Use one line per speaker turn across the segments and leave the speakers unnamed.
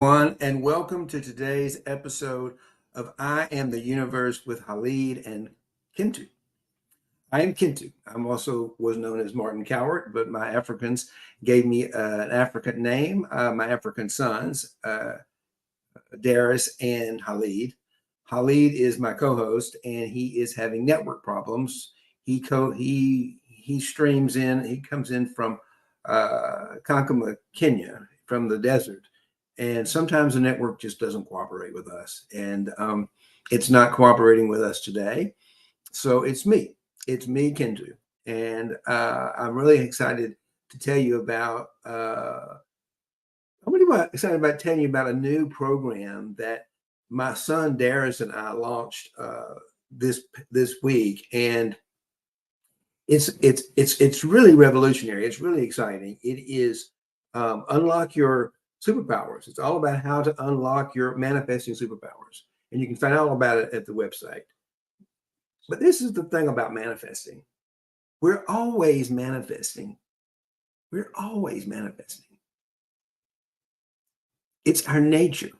And welcome to today's episode of I Am the Universe with Khaled and Kintu. I am Kintu. I'm also was known as Martin Cowart, but my Africans gave me an African name. My African sons, Darius and Khaled. Khaled is my co-host, and he is having network problems. He streams in. He comes in from Kankama, Kenya, from the desert, and sometimes the network just doesn't cooperate with us, and it's not cooperating with us today. So it's me. It's me, Kintu, and I'm really excited to tell you about. I'm really excited about telling you about a new program that my son Darius and I launched this week, and it's really revolutionary. It's really exciting. It is unlock your superpowers. It's all about how to unlock your manifesting superpowers, and you can find out all about it at the website. But this is the thing about manifesting. We're always manifesting. We're always manifesting. It's our nature.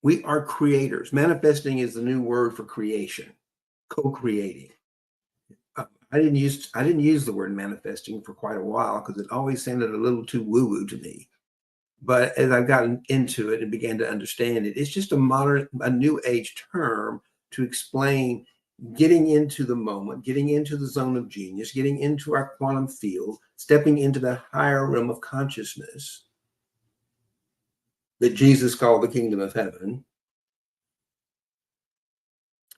We are creators. Manifesting is the new word for creation, co-creating. I didn't use the word manifesting for quite a while because it always sounded a little too woo-woo to me. But as I've gotten into it and began to understand it, it's just a new age term to explain getting into the moment, getting into the zone of genius, getting into our quantum field, stepping into the higher realm of consciousness that Jesus called the kingdom of heaven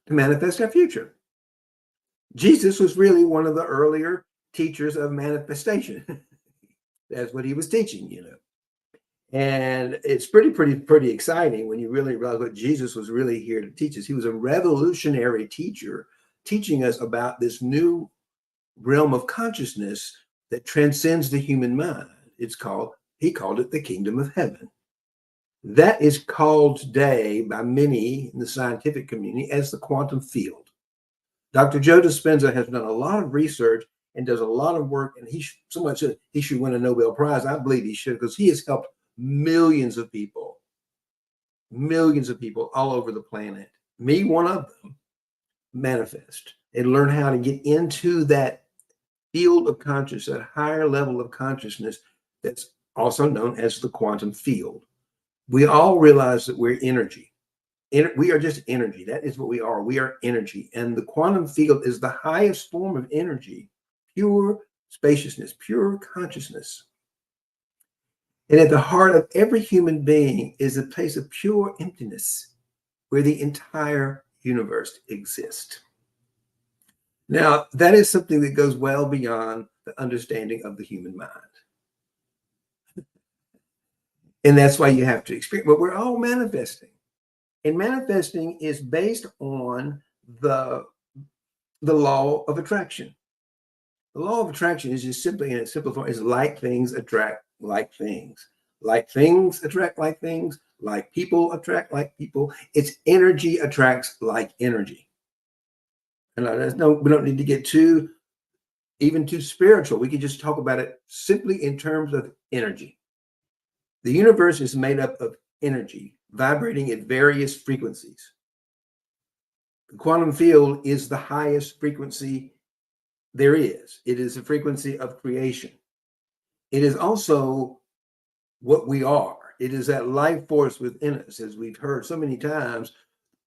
to manifest our future. Jesus was really one of the earlier teachers of manifestation. That's what he was teaching, And it's pretty exciting when you really realize what Jesus was really here to teach us. He was a revolutionary teacher teaching us about this new realm of consciousness that transcends the human mind. He called it the kingdom of heaven. That is called today by many in the scientific community as the quantum field. Dr. Joe Dispenza has done a lot of research and does a lot of work, and someone said he should win a Nobel Prize. I believe he should, because he has helped millions of people all over the planet, me one of them, manifest and learn how to get into that field of consciousness, that higher level of consciousness that's also known as the quantum field. We all realize that we're energy. We are just energy. That is what we are. We are energy. And the quantum field is the highest form of energy, pure spaciousness, pure consciousness. And at the heart of every human being is a place of pure emptiness where the entire universe exists. Now, that is something that goes well beyond the understanding of the human mind. And that's why you have to experience, but we're all manifesting. And manifesting is based on the law of attraction. The law of attraction is just simply, in its simple form, is like things attract like things. Like things attract like things. Like people attract like people. It's energy attracts like energy. And we don't need to get too spiritual. We can just talk about it simply in terms of energy. The universe is made up of energy vibrating at various frequencies. The quantum field is the highest frequency there is. It is a frequency of creation. It is also what we are. It is that life force within us. As we've heard so many times,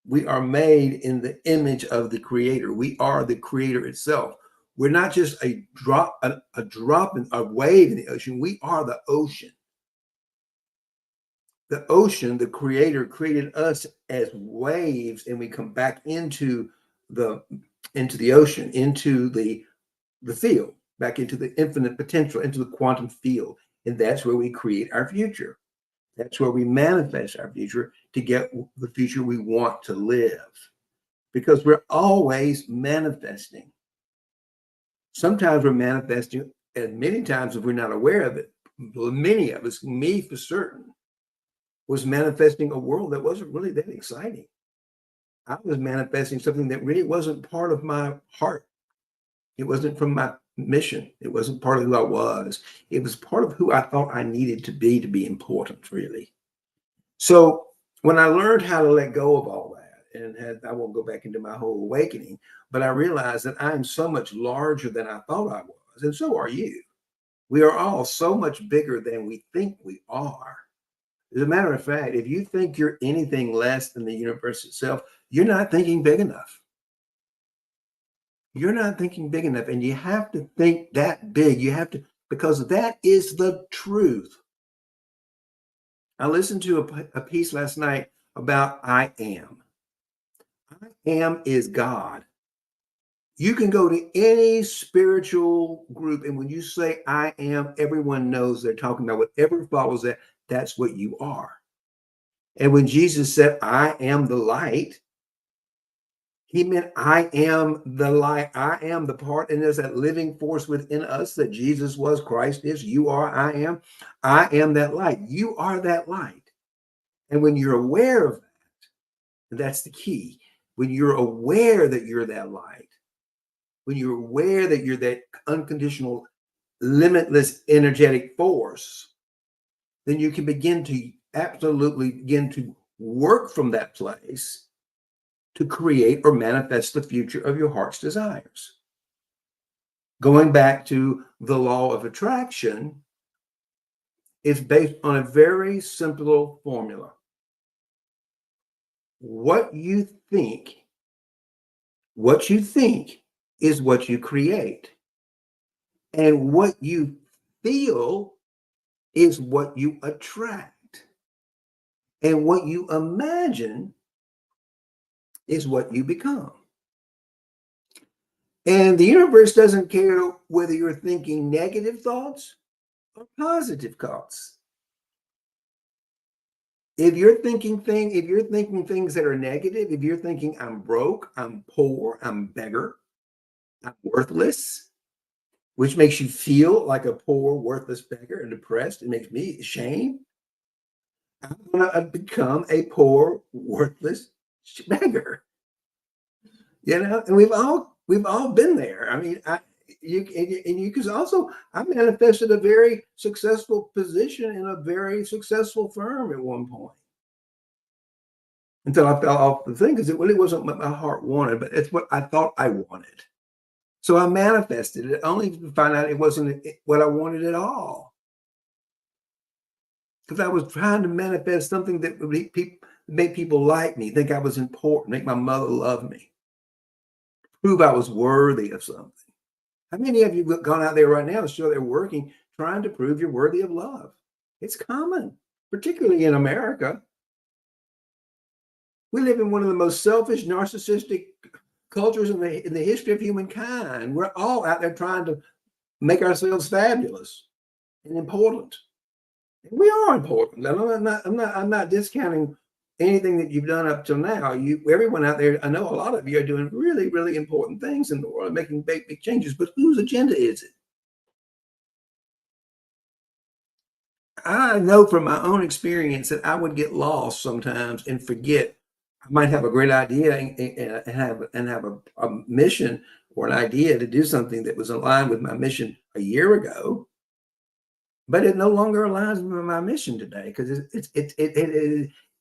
we are made in the image of the creator. We are the creator itself. We're not just a drop, a wave in the ocean. We are the ocean. The ocean, the creator created us as waves, and we come back into the ocean, into the field, back into the infinite potential, into the quantum field. And that's where we create our future. That's where we manifest our future to get the future we want to live. Because we're always manifesting. Sometimes we're manifesting, and many times if we're not aware of it, many of us, me for certain, was manifesting a world that wasn't really that exciting. I was manifesting something that really wasn't part of my heart. It wasn't from my mission. It wasn't part of who I was. It was part of who I thought I needed to be important, really. So when I learned how to let go of all that, and I won't go back into my whole awakening, but I realized that I am so much larger than I thought I was, and so are you. We are all so much bigger than we think we are. As a matter of fact, if you think you're anything less than the universe itself, you're not thinking big enough. You're not thinking big enough, and you have to think that big. You have to, because that is the truth. I listened to a piece last night about I am. I am is God. You can go to any spiritual group, and when you say I am, everyone knows they're talking about whatever follows that. That's what you are. And when Jesus said, I am the light, he meant I am the light. I am the part, and there's that living force within us that Jesus was, Christ is, you are, I am. I am that light. You are that light. And when you're aware of that, and that's the key, when you're aware that you're that light, when you're aware that you're that unconditional, limitless, energetic force, then you can begin to absolutely begin to work from that place to create or manifest the future of your heart's desires. Going back to the law of attraction, it's based on a very simple formula. What you think is what you create. And what you feel is what you attract. And what you imagine is what you become. And the universe doesn't care whether you're thinking negative thoughts or positive thoughts. If you're thinking things that are negative, if you're thinking I'm broke, I'm poor, I'm beggar, I'm worthless, which makes you feel like a poor, worthless beggar and depressed, it makes me ashamed. I'm gonna become a poor, worthless beggar. And we've all been there. I mean, you because also I manifested a very successful position in a very successful firm at one point until I fell off the thing because it really wasn't what my heart wanted, but it's what I thought I wanted. So I manifested it only to find out it wasn't what I wanted at all. Because I was trying to manifest something that would make people like me, think I was important, make my mother love me, prove I was worthy of something. How many of you have gone out there right now and still they're working, trying to prove you're worthy of love? It's common, particularly in America. We live in one of the most selfish, narcissistic cultures in the history of humankind. We're all out there trying to make ourselves fabulous and important. And we are important. I'm not discounting anything that you've done up till now. Everyone out there, I know a lot of you are doing really, really important things in the world, making big, big changes. But whose agenda is it? I know from my own experience that I would get lost sometimes and forget. I might have a great idea and have a mission or an idea to do something that was aligned with my mission a year ago, but it no longer aligns with my mission today because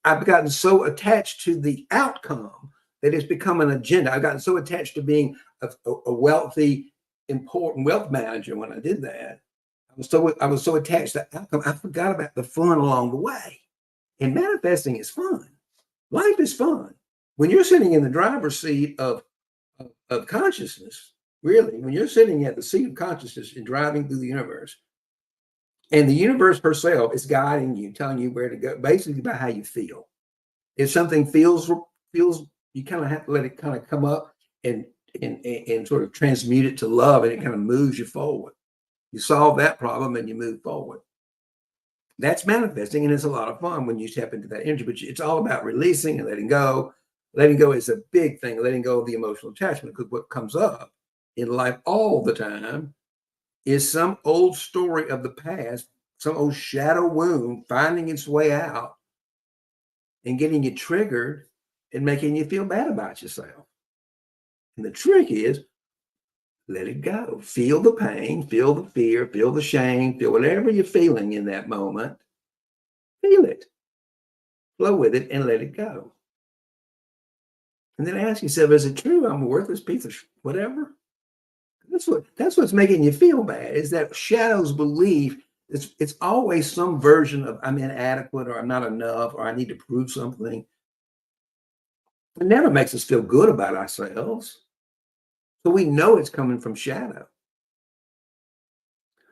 I've gotten so attached to the outcome that it's become an agenda. I've gotten so attached to being a wealthy, important wealth manager when I did that. I was so attached to outcome, I forgot about the fun along the way. And manifesting is fun. Life is fun. When you're sitting in the driver's seat of consciousness, really, when you're sitting at the seat of consciousness and driving through the universe, and the universe herself is guiding you, telling you where to go, basically by how you feel. If something feels, you kind of have to let it kind of come up and sort of transmute it to love, and it kind of moves you forward. You solve that problem and you move forward. That's manifesting, and it's a lot of fun when you step into that energy. But it's all about releasing and letting go. Letting go is a big thing. Letting go of the emotional attachment, because what comes up in life all the time is some old story of the past, some old shadow wound finding its way out and getting you triggered and making you feel bad about yourself. And the trick is let it go. Feel the pain, feel the fear, feel the shame, feel whatever you're feeling in that moment. Feel it. flow with it, and let it go. And then ask yourself, is it true I'm a worthless piece of whatever? That's what's making you feel bad, is that shadow's belief. It's always some version of I'm inadequate or I'm not enough or I need to prove something. It never makes us feel good about ourselves. So we know it's coming from shadow.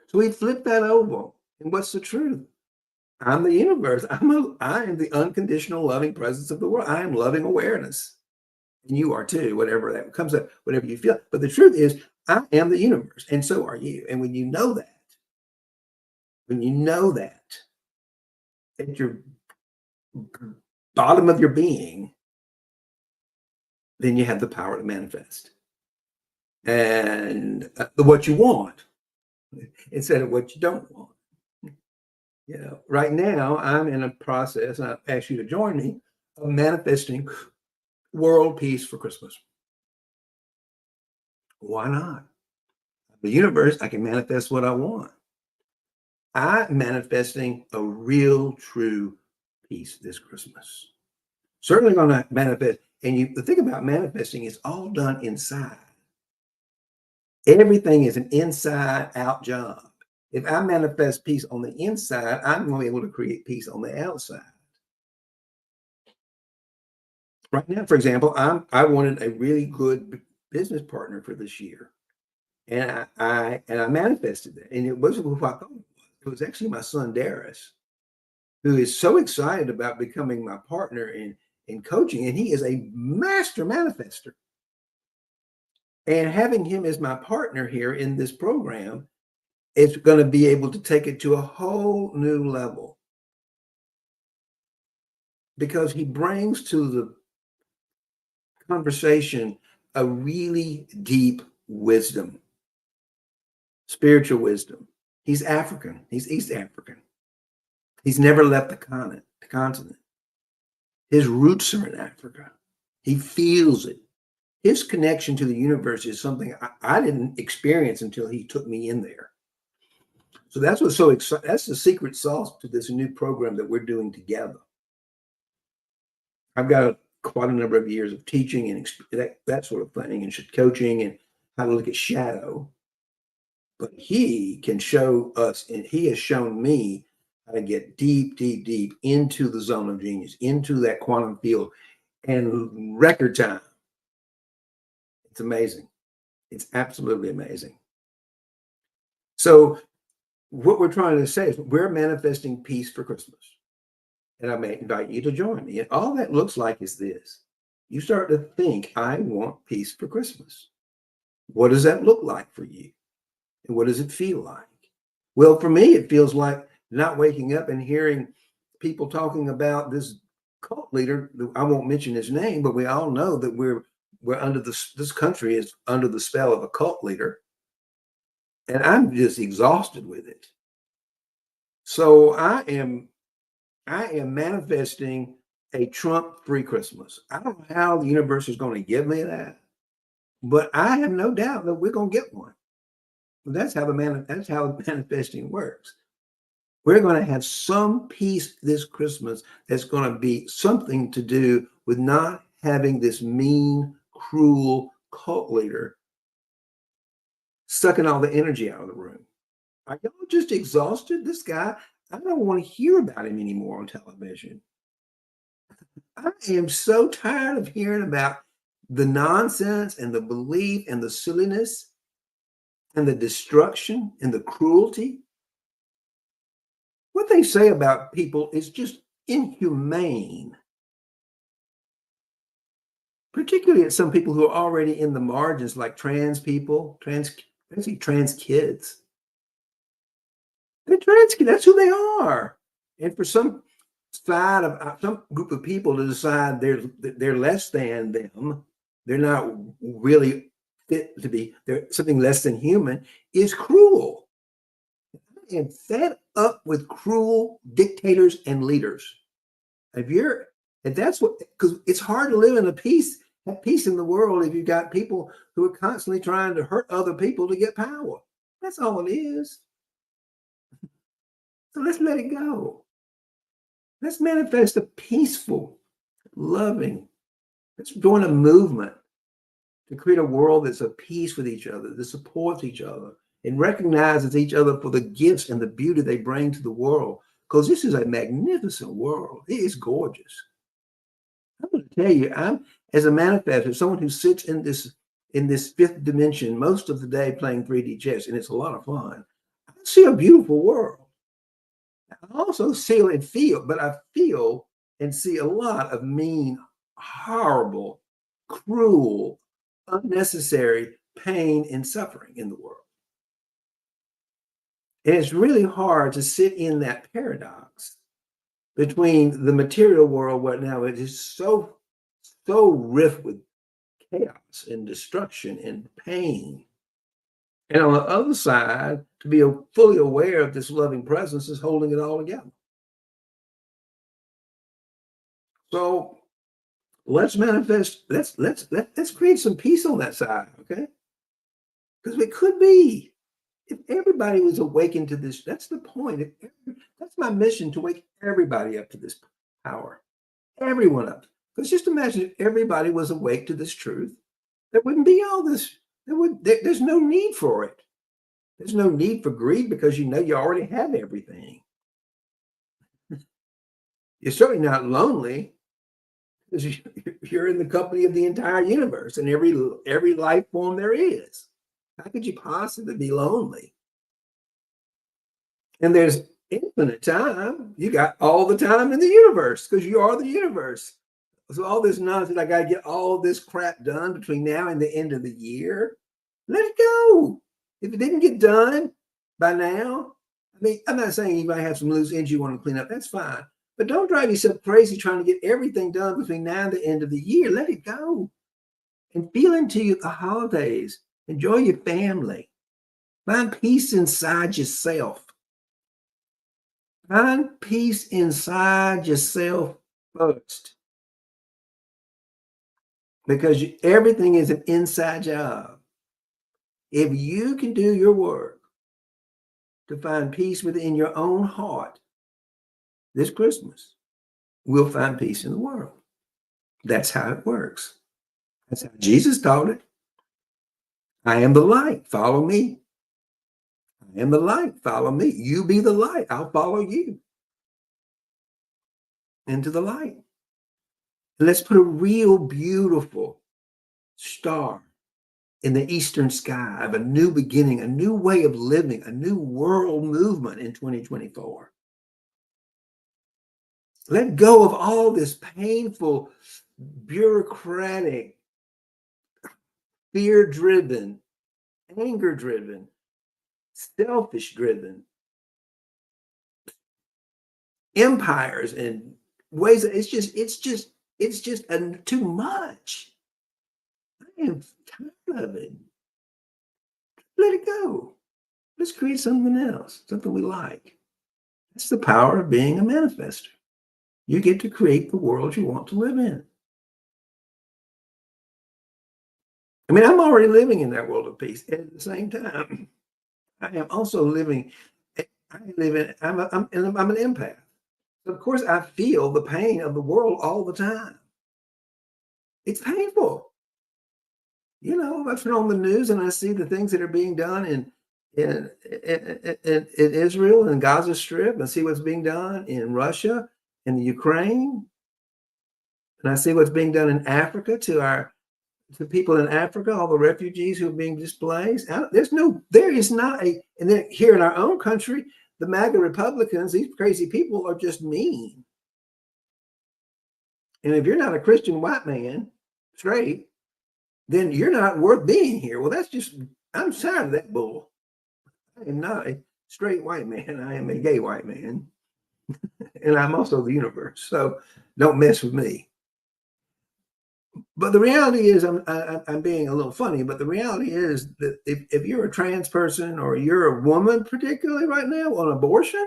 So we flip that over. And what's the truth? I'm the universe. I am the unconditional loving presence of the world. I am loving awareness. And you are too, whatever that comes up, whatever you feel. But the truth is, I am the universe, and so are you. And when you know that at your bottom of your being, then you have the power to manifest and what you want instead of what you don't want. Right now I'm in a process, and I ask you to join me, of manifesting world peace for Christmas. Why not? The universe, I can manifest what I want. I'm manifesting a real, true peace this Christmas. Certainly going to manifest. And the thing about manifesting is all done inside. Everything is an inside out job. If I manifest peace on the inside, I'm going to be able to create peace on the outside. Right now, for example, I wanted a really good business partner for this year. And I manifested that. And it wasn't who I thought it was. It was actually my son Darius, who is so excited about becoming my partner in coaching. And he is a master manifester. And having him as my partner here in this program, it's going to be able to take it to a whole new level, because he brings to the conversation a really deep wisdom, spiritual wisdom. He's African. He's East African. He's never left the continent. His roots are in Africa. He feels it. His connection to the universe is something I didn't experience until he took me in there. So that's what's so exciting. That's the secret sauce to this new program that we're doing together. I've got quite a number of years of teaching and that sort of thing, and coaching and how to look at shadow. But he can show us, and he has shown me how to get deep, deep, deep into the zone of genius, into that quantum field, and record time. It's amazing. It's absolutely amazing. So what we're trying to say is we're manifesting peace for Christmas. And I may invite you to join me. And all that looks like is this. You start to think, I want peace for Christmas. What does that look like for you? And what does it feel like? Well, for me, it feels like not waking up and hearing people talking about this cult leader. I won't mention his name, but we all know that we're under this country is under the spell of a cult leader. And I'm just exhausted with it. So I am manifesting a Trump-free Christmas. I don't know how the universe is going to give me that, but I have no doubt that we're going to get one. That's how manifesting works. We're going to have some peace this Christmas that's going to be something to do with not having this mean, cruel cult leader sucking all the energy out of the room. Are y'all just exhausted? This guy, I don't want to hear about him anymore on television. I am so tired of hearing about the nonsense and the belief and the silliness and the destruction and the cruelty. What they say about people is just inhumane, particularly at some people who are already in the margins, like trans people, especially trans kids. They're trans kids. That's who they are. And for some some group of people to decide they're less than them, they're not really fit to be, they're something less than human, is cruel. I am fed up with cruel dictators and leaders. And that's what, because it's hard to live in have peace in the world if you've got people who are constantly trying to hurt other people to get power. That's all it is. So let's let it go. Let's manifest a peaceful, loving. Let's join a movement to create a world that's at peace with each other, that supports each other, and recognizes each other for the gifts and the beauty they bring to the world. Because this is a magnificent world. It is gorgeous. I'm going to tell you, I'm as a manifestor, someone who sits in this fifth dimension most of the day playing 3D chess, and it's a lot of fun. I see a beautiful world. I also but I feel and see a lot of mean, horrible, cruel, unnecessary pain and suffering in the world. And it's really hard to sit in that paradox between the material world, what now it is so rife with chaos and destruction and pain. And on the other side, to be fully aware of this loving presence is holding it all together. So let's manifest, let's create some peace on that side, okay? Because it could be if everybody was awakened to this, that's the point. That's my mission, to wake everybody up to this power, everyone up. Because just imagine if everybody was awake to this truth, there wouldn't be all this. There's no need for it. There's no need for greed because you know you already have everything. You're certainly not lonely because you're in the company of the entire universe and every life form there is. How could you possibly be lonely? And there's infinite time. You got all the time in the universe because you are the universe. So all this nonsense, I got to get all this crap done between now and the end of the year. Let it go. If it didn't get done by now, I mean, I'm not saying you might have some loose ends you want to clean up. That's fine. But don't drive yourself crazy trying to get everything done between now and the end of the year. Let it go. And feel into the holidays. Enjoy your family. Find peace inside yourself. Find peace inside yourself first. Because everything is an inside job. If you can do your work to find peace within your own heart this Christmas, we'll find peace in the world. That's how it works. That's how Jesus taught it. I am the light. Follow me. I am the light. Follow me. You be the light. I'll follow you into the light. And let's put a real beautiful star in the eastern sky of a new beginning, a new way of living, a new world movement in 2024. Let go of all this painful, bureaucratic, fear-driven, anger-driven, selfish-driven empires and ways that it's just too much. I am tired of it. Let it go. Let's create something else, something we like. That's the power of being a manifester. You get to create the world you want to live in. I mean, I'm already living in that world of peace. At the same time, I am also living. I'm an empath. So of course, I feel the pain of the world all the time. It's painful. You know, I turn on the news and I see the things that are being done in Israel and Gaza Strip, and see what's being done in Russia and the Ukraine, and I see what's being done in Africa to people in Africa, all the refugees who are being displaced. There is not a, and then here in our own country, the MAGA Republicans, these crazy people are just mean. And if you're not a Christian white man, straight, then you're not worth being here. Well, I'm tired of that bull. I am not a straight white man. I am a gay white man. And I'm also the universe. So don't mess with me. But the reality is, I'm being a little funny, but the reality is that if you're a trans person or you're a woman, particularly right now on abortion,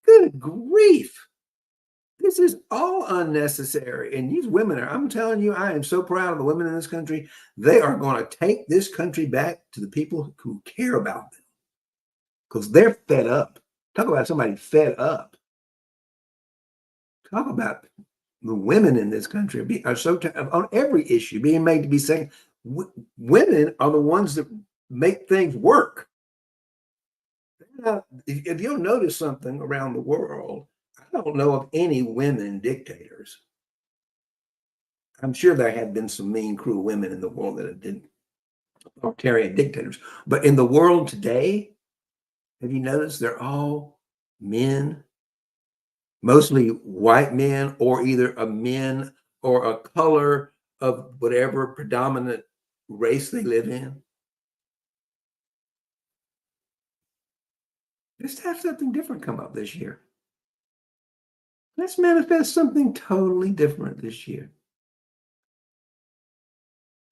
good grief. This is all unnecessary. And these women I'm telling you, I am so proud of the women in this country. They are going to take this country back to the people who care about them because they're fed up. Talk about somebody fed up. Talk about the women in this country are so on every issue being made to be second. Women are the ones that make things work. Now, if you'll notice something around the world, I don't know of any women dictators. I'm sure there have been some mean, cruel women in the world that have been authoritarian dictators. But in the world today, have you noticed they're all men, mostly white men, or either a men or a color of whatever predominant race they live in? Let's have something different come up this year. Let's manifest something totally different this year.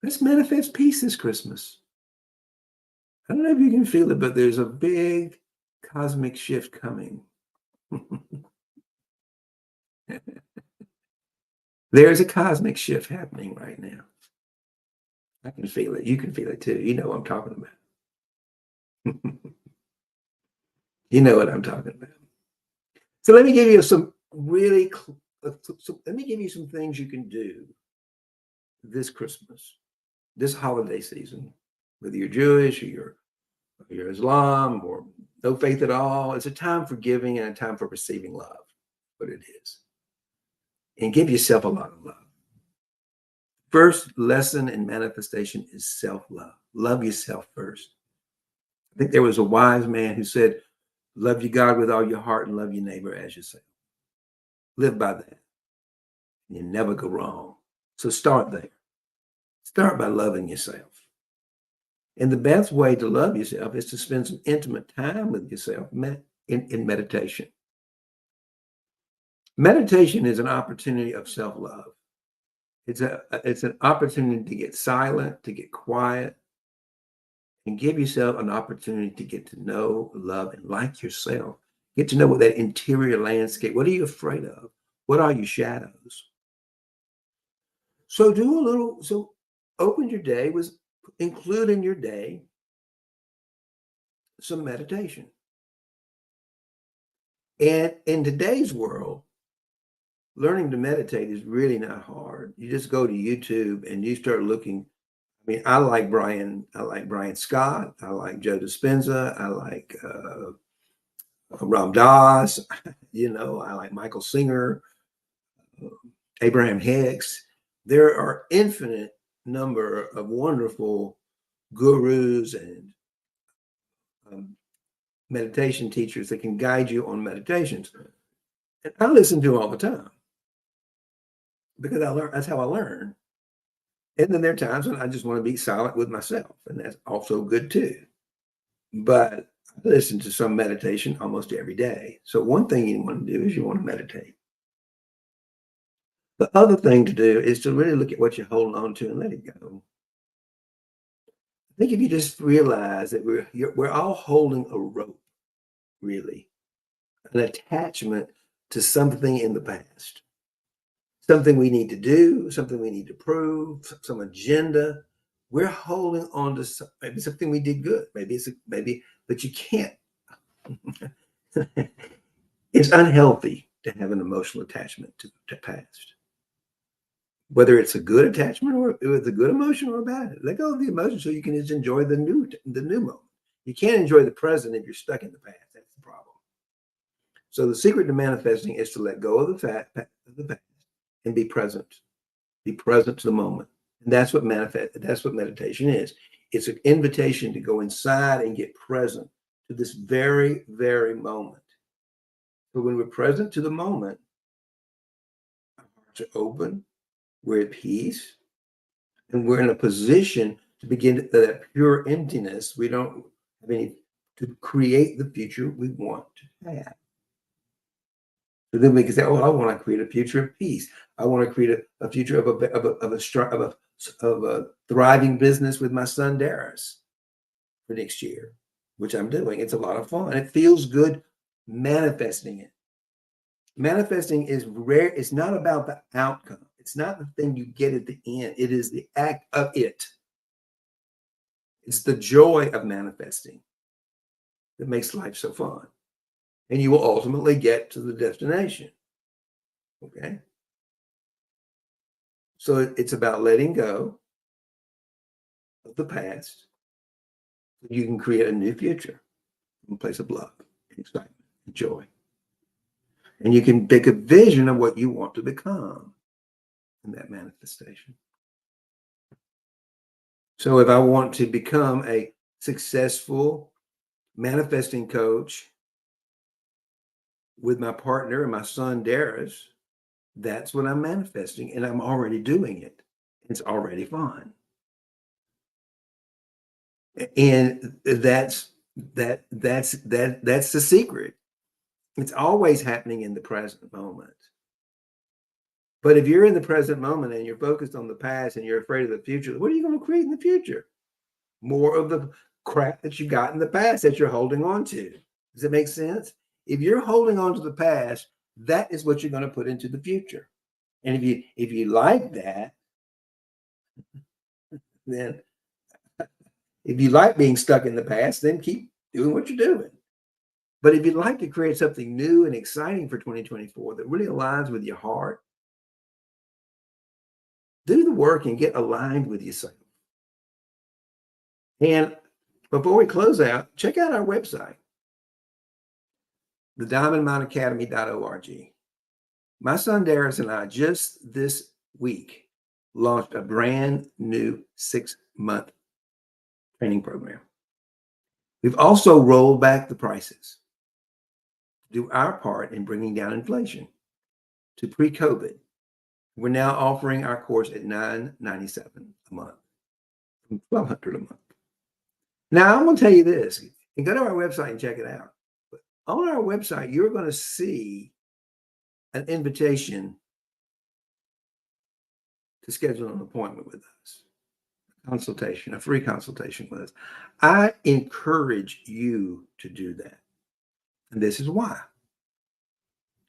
Let's manifest peace this Christmas. I don't know if you can feel it, but there's a big cosmic shift coming. There's a cosmic shift happening right now. I can feel it. You can feel it too. You know what I'm talking about. You know what I'm talking about. So let me give you some let me give you some things you can do this Christmas, this holiday season, whether you're Jewish or you're Islam or no faith at all. It's a time for giving and a time for receiving love, what it is. And give yourself a lot of love. First lesson in manifestation is self-love. Love yourself first. I think there was a wise man who said, love your God with all your heart and love your neighbor as yourself. Live by that. You never go wrong. So start there. Start by loving yourself. And the best way to love yourself is to spend some intimate time with yourself in meditation. Meditation is an opportunity of self-love. It's an opportunity to get silent, to get quiet, and give yourself an opportunity to get to know, love, and like yourself. Get to know what that interior landscape, what are you afraid of? What are your shadows? So open your day with, include in your day some meditation. And in today's world, learning to meditate is really not hard. You just go to YouTube and you start looking. I mean, I like Brian Scott. I like Joe Dispenza. I like Ram Dass. I like Michael Singer, Abraham Hicks. There are infinite number of wonderful gurus and meditation teachers that can guide you on meditations. And I listen to them all the time because that's how I learn. And then there are times when I just want to be silent with myself, and that's also good too. But I listen to some meditation almost every day. So one thing you want to do is you want to meditate. The other thing to do is to really look at what you're holding on to and let it go. I think if you just realize that we're all holding a rope, really, an attachment to something in the past, something we need to do, something we need to prove, some agenda. We're holding on to maybe something we did good, but you can't. It's unhealthy to have an emotional attachment to past. Whether it's a good attachment or it's a good emotion or a bad, let go of the emotion so you can just enjoy the new moment. You can't enjoy the present if you're stuck in the past. That's the problem. So the secret to manifesting is to let go of the past and be present. Be present to the moment. And that's what meditation is. It's an invitation to go inside and get present to this very, very moment. So when we're present to the moment, our hearts are open, we're at peace, and we're in a position to begin that pure emptiness. We don't have any to create the future we want to have. So then we can say, "Oh, I want to create a future of peace. I want to create a future of a thriving business with my son Darius for next year," which I'm doing. It's a lot of fun. It feels good manifesting it. Manifesting is rare. It's not about the outcome. It's not the thing you get at the end. It is the act of it. It's the joy of manifesting that makes life so fun. And you will ultimately get to the destination. Okay. So it's about letting go of the past so you can create a new future in a place of love, excitement, and joy. And you can make a vision of what you want to become in that manifestation. So if I want to become a successful manifesting coach with my partner and my son Darius, that's what I'm manifesting, and I'm already doing it. It's already fun. And that's the secret. It's always happening in the present moment. But if you're in the present moment and you're focused on the past and you're afraid of the future, what are you going to create in the future? More of the crap that you got in the past that you're holding on to. Does it make sense? If you're holding on to the past, that is what you're going to put into the future. And if you like that, then if you like being stuck in the past, then keep doing what you're doing. But if you'd like to create something new and exciting for 2024 that really aligns with your heart, do the work and get aligned with yourself. And before we close out, check out our website, thediamondmountacademy.org. My son Darius and I just this week launched a brand new 6-month training program. We've also rolled back the prices to do our part in bringing down inflation to pre-COVID. We're now offering our course at $997 a month, $1,200 a month. Now, I'm going to tell you this, and go to our website and check it out. But on our website, you're going to see an invitation to schedule an appointment with us, a free consultation with us. I encourage you to do that. And this is why.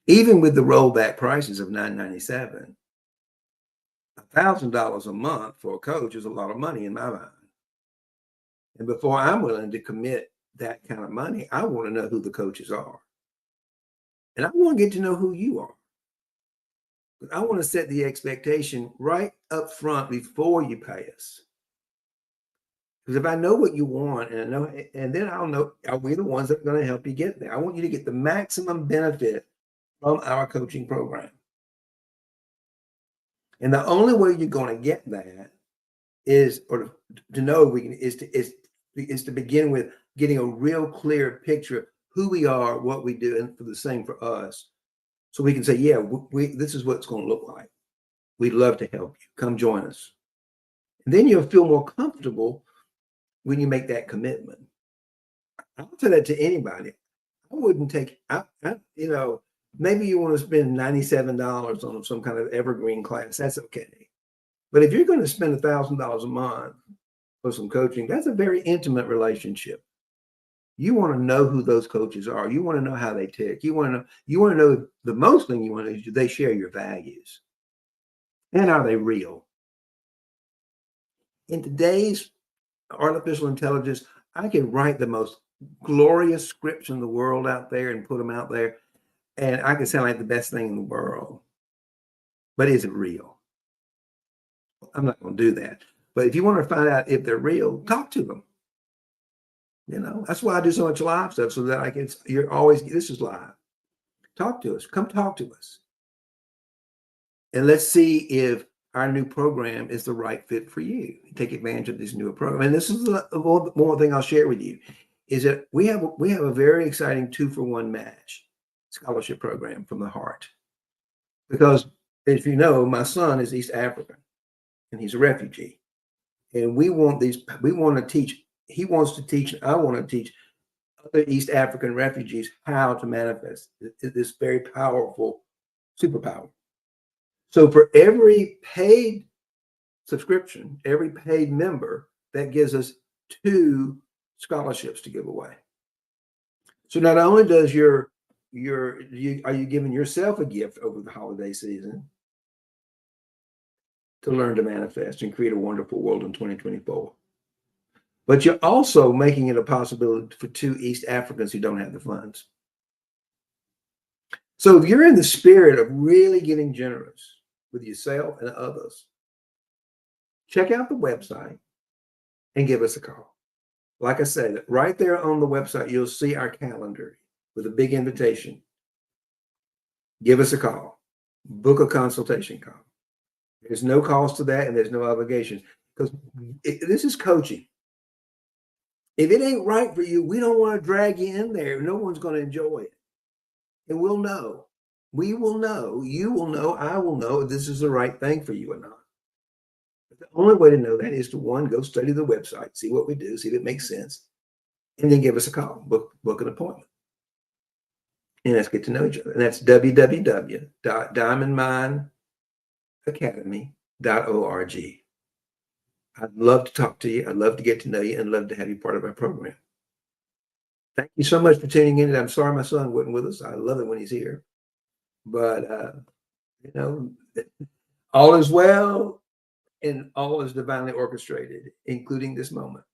Even with the rollback prices of $997, $1,000 a month for a coach is a lot of money in my mind. And before I'm willing to commit that kind of money, I want to know who the coaches are. And I want to get to know who you are. But I want to set the expectation right up front before you pay us. Because if I know what you want and then I'll know, are we the ones that are going to help you get there? I want you to get the maximum benefit from our coaching program. And the only way you're going to get that is, or to know we can, is to begin with getting a real clear picture of who we are, what we do, and for the same for us. So we can say, yeah, this is what it's going to look like. We'd love to help you. Come join us. And then you'll feel more comfortable when you make that commitment. I'll tell that to anybody. I wouldn't take, maybe you want to spend $97 on some kind of evergreen class. That's okay. But if you're going to spend $1,000 a month for some coaching, that's a very intimate relationship. You want to know who those coaches are. You want to know how they tick. You want to know the most thing you want to know is, do they share your values? And are they real? In today's artificial intelligence, I can write the most glorious scripts in the world out there and put them out there, and I can sound like the best thing in the world. But is it real? I'm not going to do that. But if you want to find out if they're real, talk to them. That's why I do so much live stuff, so that this is live. Talk to us. Come talk to us. And let's see if our new program is the right fit for you. Take advantage of this new program. And this is one thing I'll share with you, is that we have a very exciting 2-for-1 match scholarship program from the heart. Because, as you know, my son is East African and he's a refugee. And he wants to teach, I want to teach other East African refugees how to manifest this very powerful superpower. So for every paid subscription, every paid member, that gives us 2 scholarships to give away. So not only does are you giving yourself a gift over the holiday season to learn to manifest and create a wonderful world in 2024, but you're also making it a possibility for 2 East Africans who don't have the funds. So if you're in the spirit of really getting generous with yourself and others, check out the website and give us a call. Like I said, right there on the website, you'll see our calendar with a big invitation. Give us a call. Book a consultation call. There's no cost to that, and there's no obligation, because this is coaching. If it ain't right for you, we don't want to drag you in there. No one's going to enjoy it. And we'll know. We will know. You will know. I will know if this is the right thing for you or not. But the only way to know that is to, one, go study the website, see what we do, see if it makes sense, and then give us a call, book an appointment. And let's get to know each other. And that's www.diamondmineacademy.org. I'd love to talk to you. I'd love to get to know you and love to have you part of our program. Thank you so much for tuning in. And I'm sorry my son wasn't with us. I love it when he's here. But, you know, all is well and all is divinely orchestrated, including this moment.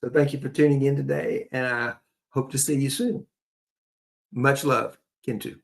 So thank you for tuning in today. And I hope to see you soon. Much love, Kintu.